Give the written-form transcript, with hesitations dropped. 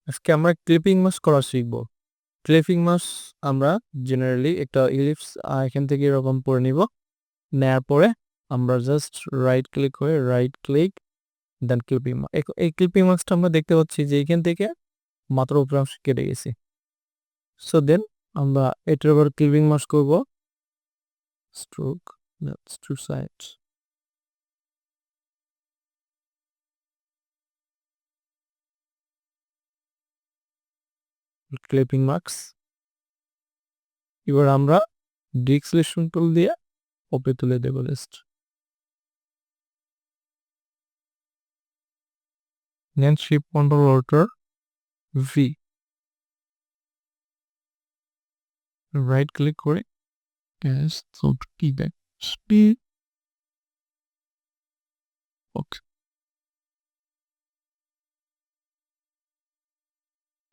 আজকে আমরা clipping mask করা শিখব। ক্লিপিং মাস্ক আমরা জেনারেলি একটা ইলিপস এখান থেকে এরকম করে নিব। নেয়ার পরে আমরা জাস্ট রাইট ক্লিক করে রাইট ক্লিক দেন ক্লিপিং এই ক্লিপিং মাস্কটা আমরা দেখতে পাচ্ছি যে এখান থেকে মাত্র উপরে অংশ কেটে গেছি। সো দেন আমরা এটার উপর ক্লিপিং মাস্ক করব। Stroke that's two sides. Clipping mask এবার আমরা ডিসলেশন টুল দিয়ে ওপরে তুলে দেব just. Then shift control alt V right click করে ক্যাশ কিব্যাক স্পিড ওকে